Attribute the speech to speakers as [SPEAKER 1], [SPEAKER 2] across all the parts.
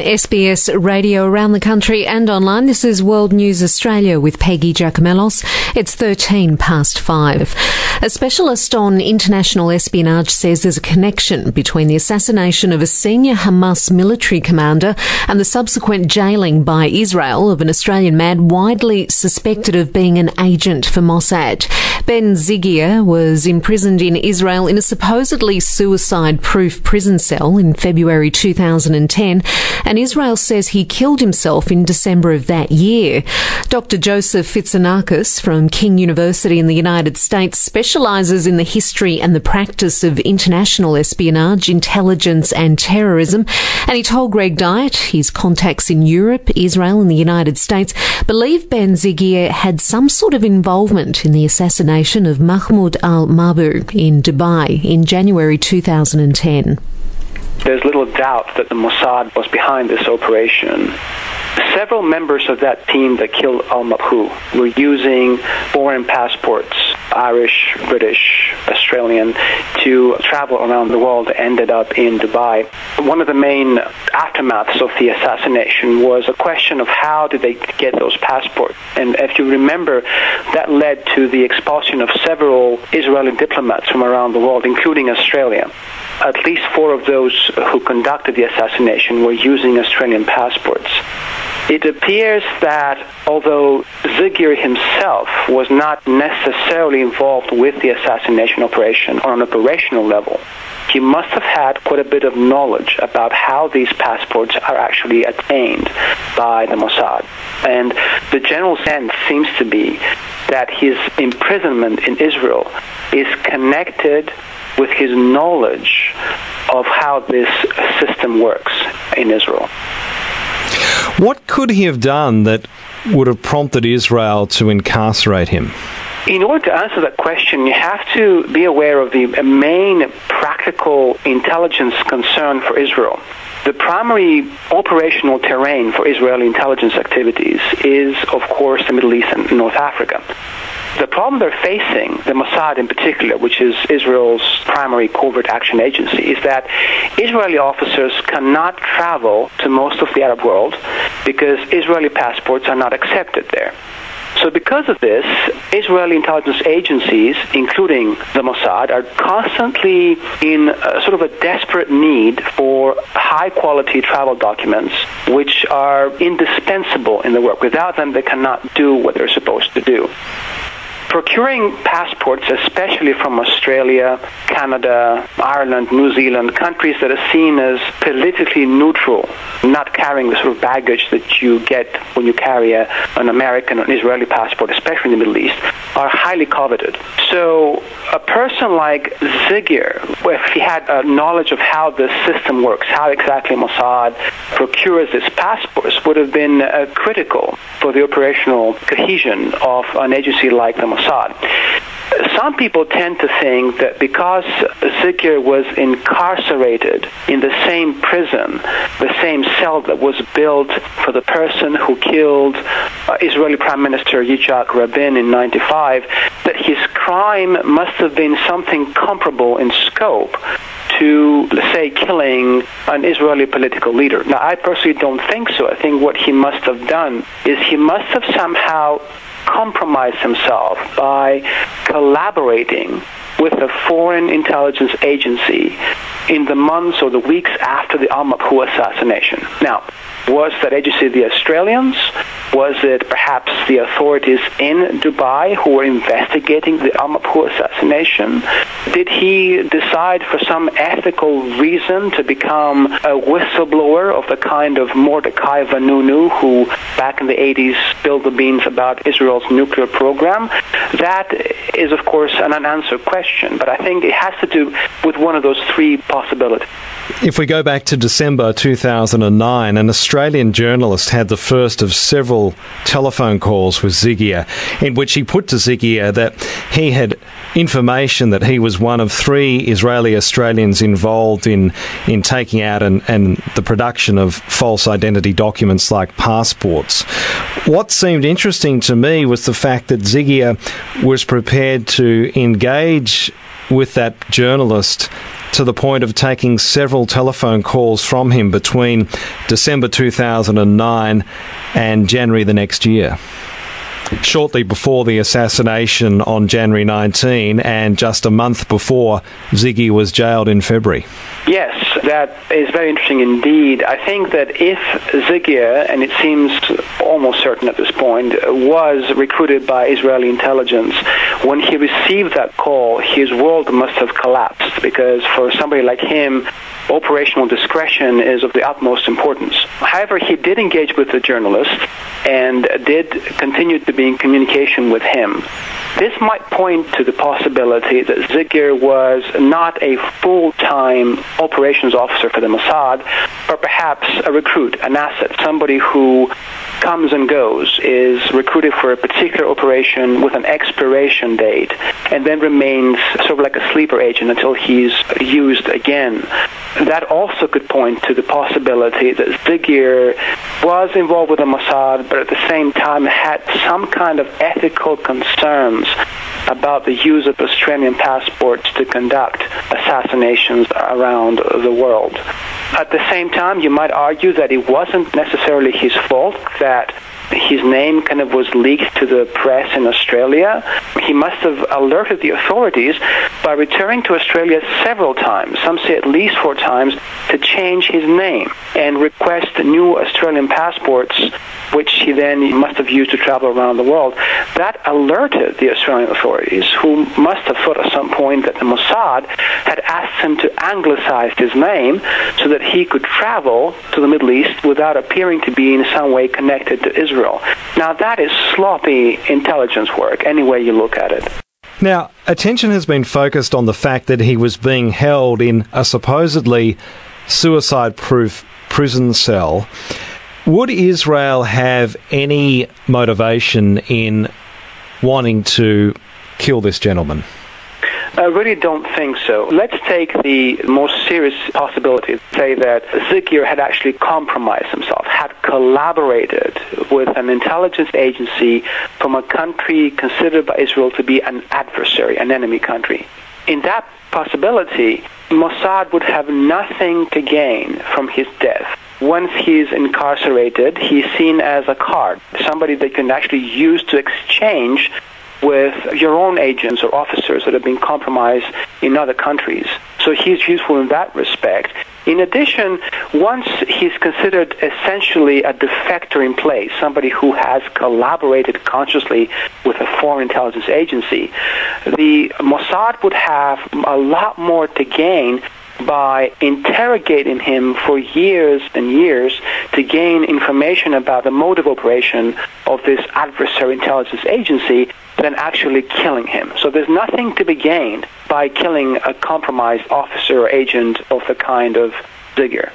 [SPEAKER 1] SBS Radio around the country and online. This is World News Australia with Peggy Giacomellos. It's 5:13. A specialist on international espionage says there's a connection between the assassination of a senior Hamas military commander and the subsequent jailing by Israel of an Australian man widely suspected of being an agent for Mossad. Ben Zygier was imprisoned in Israel in a supposedly suicide-proof prison cell in February 2010, and Israel says he killed himself in December of that year. Dr. Joseph Fitsanakis from King University in the United States specialises in the history and the practice of international espionage, intelligence and terrorism, and he told Greg Dyett his contacts in Europe, Israel and the United States believe Ben Zygier had some sort of involvement in the assassination of Mahmoud al-Mabhouh in Dubai in January 2010.
[SPEAKER 2] There's little doubt that the Mossad was behind this operation. Several members of that team that killed al-Mabhouh were using foreign passports, Irish, British, Australian, to travel around the world, ended up in Dubai. One of the main aftermaths of the assassination was a question of how did they get those passports. And if you remember, that led to the expulsion of several Israeli diplomats from around the world, including Australia. At least 4 of those who conducted the assassination were using Australian passports. It appears that although Zygier himself was not necessarily involved with the assassination operation on an operational level, he must have had quite a bit of knowledge about how these passports are actually attained by the Mossad. And the general sense seems to be that his imprisonment in Israel is connected with his knowledge of how this system works in Israel.
[SPEAKER 3] What could he have done that would have prompted Israel to incarcerate him?
[SPEAKER 2] In order to answer that question, you have to be aware of the main practical intelligence concern for Israel. The primary operational terrain for Israeli intelligence activities is, of course, the Middle East and North Africa. The problem they're facing, the Mossad in particular, which is Israel's primary covert action agency, is that Israeli officers cannot travel to most of the Arab world because Israeli passports are not accepted there. So because of this, Israeli intelligence agencies, including the Mossad, are constantly in sort of a desperate need for high-quality travel documents, which are indispensable in the work. Without them, they cannot do what they're supposed to do. Procuring passports, especially from Australia, Canada, Ireland, New Zealand, countries that are seen as politically neutral, not carrying the sort of baggage that you get when you carry an American or an Israeli passport, especially in the Middle East, are highly coveted. So a person like Zygier, if he had a knowledge of how this system works, how exactly Mossad procures its passports, would have been critical for the operational cohesion of an agency like the Mossad. Some people tend to think that because Zygier was incarcerated in the same prison, the same cell that was built for the person who killed Israeli Prime Minister Yitzhak Rabin in 1995, that his crime must have been something comparable in scope to, let's say, killing an Israeli political leader. Now, I personally don't think so. I think what he must have done is he must have somehow compromised himself by collaborating with a foreign intelligence agency in the months or the weeks after the al-Mabhouh assassination. Now, was that agency the Australians? Was it perhaps the authorities in Dubai who were investigating the al-Mabhouh assassination? Did he decide for some ethical reason to become a whistleblower of the kind of Mordecai Vanunu who back in the 80s spilled the beans about Israel's nuclear program? That is, of course, an unanswered question, but I think it has to do with one of those 3 possibilities.
[SPEAKER 3] If we go back to December 2009, an Australian journalist had the first of several telephone calls with Zygier, in which he put to Zygier that he had information that he was one of 3 Israeli Australians involved in taking out and the production of false identity documents like passports. What seemed interesting to me was the fact that Zygier was prepared to engage with that journalist to the point of taking several telephone calls from him between December 2009 and January the next year, shortly before the assassination on January 19 and just a month before Zygier was jailed in February.
[SPEAKER 2] Yes, that is very interesting indeed. I think that if Zygier, and it seems almost certain at this point, was recruited by Israeli intelligence, when he received that call, his world must have collapsed, because for somebody like him, operational discretion is of the utmost importance. However, he did engage with the journalist and did continue to be in communication with him. This might point to the possibility that Zygier was not a full-time operations officer for the Mossad, but perhaps a recruit, an asset, somebody who comes and goes, is recruited for a particular operation with an expiration date, and then remains sort of like a sleeper agent until he's used again. That also could point to the possibility that Zygier was involved with the Mossad, but at the same time had some kind of ethical concerns about the use of Australian passports to conduct assassinations around the world. At the same time, you might argue that it wasn't necessarily his fault that his name kind of was leaked to the press in Australia. He must have alerted the authorities by returning to Australia several times, some say at least 4 times, to change his name and request new Australian passports, which he then must have used to travel around the world. That alerted the Australian authorities, who must have thought at some point that the Mossad had asked him to anglicize his name so that he could travel to the Middle East without appearing to be in some way connected to Israel. Now, that is sloppy intelligence work, any way you look at it.
[SPEAKER 3] Now, attention has been focused on the fact that he was being held in a supposedly suicide-proof prison cell. Would Israel have any motivation in wanting to kill this gentleman?
[SPEAKER 2] I really don't think so. Let's take the most serious possibility, say that Zygier had actually compromised himself, had collaborated with an intelligence agency from a country considered by Israel to be an adversary, an enemy country. In that possibility, Mossad would have nothing to gain from his death. Once he's incarcerated, he's seen as a card, somebody they can actually use to exchange with your own agents or officers that have been compromised in other countries. So he's useful in that respect. In addition, once he's considered essentially a defector in place, somebody who has collaborated consciously with a foreign intelligence agency, the Mossad would have a lot more to gain by interrogating him for years and years to gain information about the mode of operation of this adversary intelligence agency than actually killing him. So there's nothing to be gained by killing a compromised officer or agent of the kind of Zygier.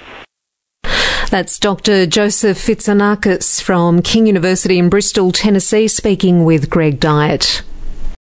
[SPEAKER 1] That's Dr. Joseph Fitsanakis from King University in Bristol, Tennessee, speaking with Greg Dyett.